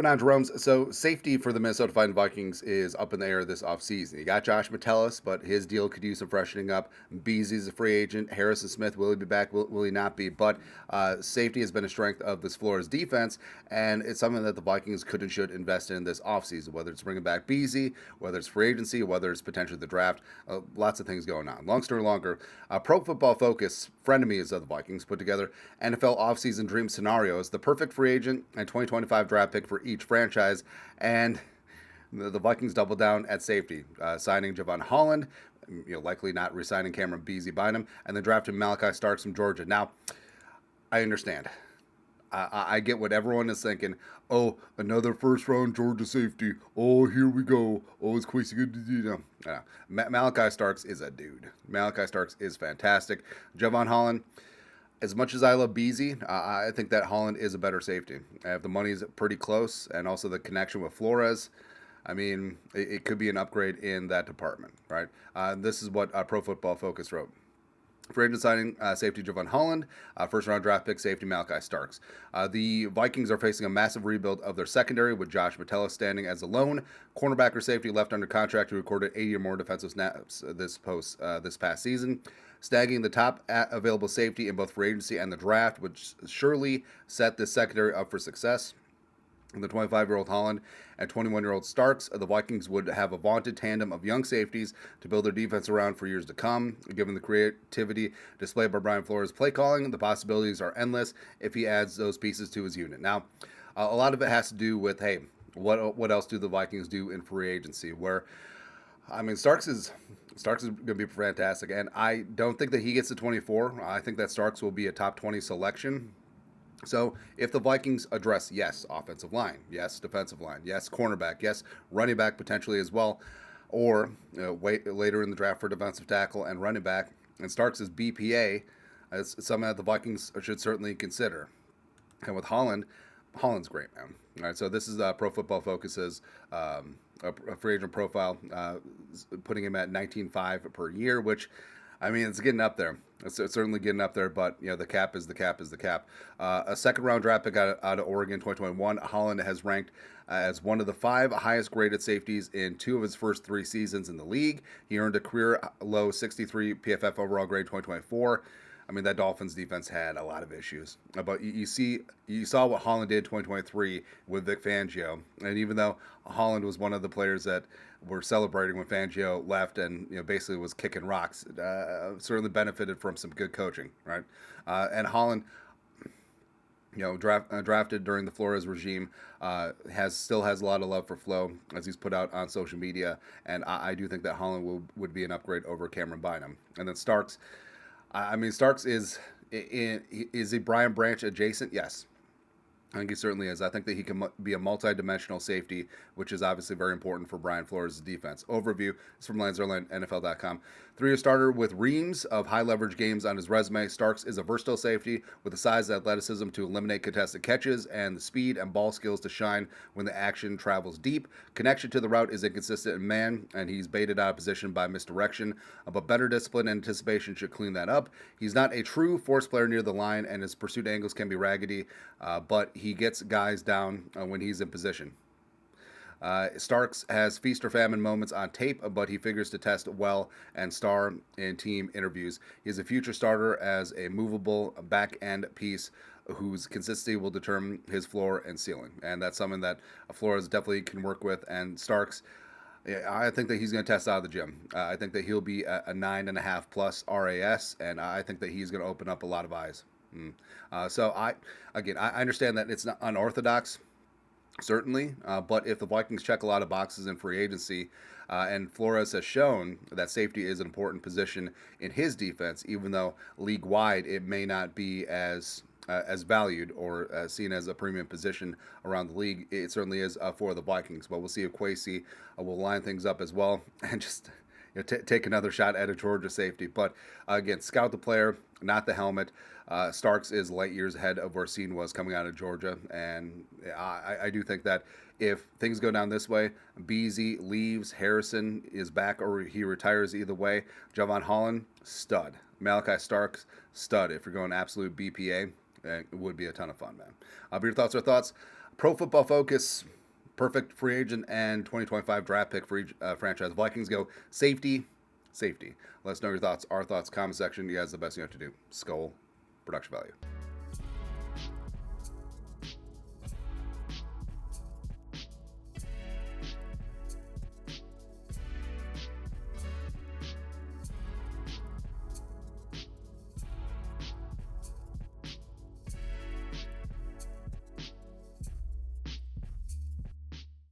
Going on, Jerome's. So safety for the Minnesota Vikings is up in the air this offseason. You got Josh Metellus, but his deal could use some freshening up. Beasley's a free agent. Harrison Smith, will he be back? Will he not be? But safety has been a strength of this Flores defense, and it's something that the Vikings could and should invest in this offseason, whether it's bringing back Beasley, whether it's free agency, whether it's potentially the draft. Lots of things going on. Long story longer, Pro Football Focus, frenemies of the Vikings, put together NFL offseason dream scenarios, the perfect free agent and 2025 draft pick for each franchise, and the Vikings double down at safety, signing Jevon Holland, likely not re-signing Cameron Beasley Bynum, and then drafting Malaki Starks from Georgia. Now, I understand. I get what everyone is thinking. Oh, another first round Georgia safety. Oh, here we go. Oh, it's Quasi good to do. No. Malaki Starks is a dude. Malaki Starks is fantastic. Jevon Holland, as much as I love Beasley, I think that Holland is a better safety. If the money's pretty close and also the connection with Flores, I mean, it could be an upgrade in that department, right? This is what Pro Football Focus wrote. Free agent signing safety Jevon Holland, first round draft pick safety Malaki Starks. The Vikings are facing a massive rebuild of their secondary with Josh Metellus standing as a lone cornerback or safety left under contract who recorded 80 or more defensive snaps this past season. Snagging the top available safety in both free agency and the draft would surely set this secondary up for success. The 25-year-old Holland and 21-year-old Starks, the Vikings would have a vaunted tandem of young safeties to build their defense around for years to come. Given the creativity displayed by Brian Flores' play calling, the possibilities are endless if he adds those pieces to his unit. Now, a lot of it has to do with, hey, what else do the Vikings do in free agency? Where, I mean, Starks is going to be fantastic, and I don't think that he gets to 24. I think that Starks will be a top 20 selection. So if the Vikings address, yes, offensive line, yes, defensive line, yes, cornerback, yes, running back potentially as well, or wait later in the draft for defensive tackle and running back, and Starks is BPA, as something that the Vikings should certainly consider. And with Holland's great, man. All right, so this is Pro Football Focus's a free agent profile, putting him at 19.5 per year, which, I mean, it's getting up there. It's certainly getting up there, but the cap is the cap is the cap. A second round draft pick out of Oregon, 2021. Holland has ranked as one of the 5 highest graded safeties in 2 of his first 3 seasons in the league. He earned a career low 63 PFF overall grade 2024. I mean, that Dolphins defense had a lot of issues, but you saw what Holland did 2023 with Vic Fangio, and even though Holland was one of the players that were celebrating when Fangio left and basically was kicking rocks, certainly benefited from some good coaching, right? And Holland, drafted during the Flores regime, still has a lot of love for Flo, as he's put out on social media, and I do think that Holland would be an upgrade over Cameron Bynum. And then Starks. I mean, Starks is a Brian Branch adjacent? Yes. I think he certainly is. I think that he can be a multi-dimensional safety, which is obviously very important for Brian Flores' defense. Overview is from LansDarline.NFL.com. 3-year starter with reams of high-leverage games on his resume. Starks is a versatile safety with the size and athleticism to eliminate contested catches and the speed and ball skills to shine when the action travels deep. Connection to the route is inconsistent in man, and he's baited out of position by misdirection. But better discipline and anticipation should clean that up. He's not a true force player near the line, and his pursuit angles can be raggedy, but he gets guys down when he's in position. Starks has feast or famine moments on tape, but he figures to test well and star in team interviews. He is a future starter as a movable back-end piece whose consistency will determine his floor and ceiling. And that's something that Flores definitely can work with. And Starks, I think that he's going to test out of the gym. I think that he'll be a 9.5 plus RAS, and I think that he's going to open up a lot of eyes. So I understand that it's not unorthodox, certainly, but if the Vikings check a lot of boxes in free agency, and Flores has shown that safety is an important position in his defense, even though league-wide it may not be as valued or seen as a premium position around the league, it certainly is for the Vikings. But we'll see if Quasi will line things up as well and just take another shot at a Georgia safety. But again, scout the player, not the helmet. Starks is light years ahead of where Scene was coming out of Georgia, and I do think that if things go down this way, Beasley leaves, Harrison is back, or he retires either way. Jevon Holland, stud. Malaki Starks, stud. If you're going absolute BPA, It would be a ton of fun, man. But your thoughts are thoughts. Pro Football Focus, perfect free agent and 2025 draft pick for each franchise. Vikings go safety, safety. Let us know your thoughts, our thoughts, comment section. You guys, the best you have to do. Skull, production value.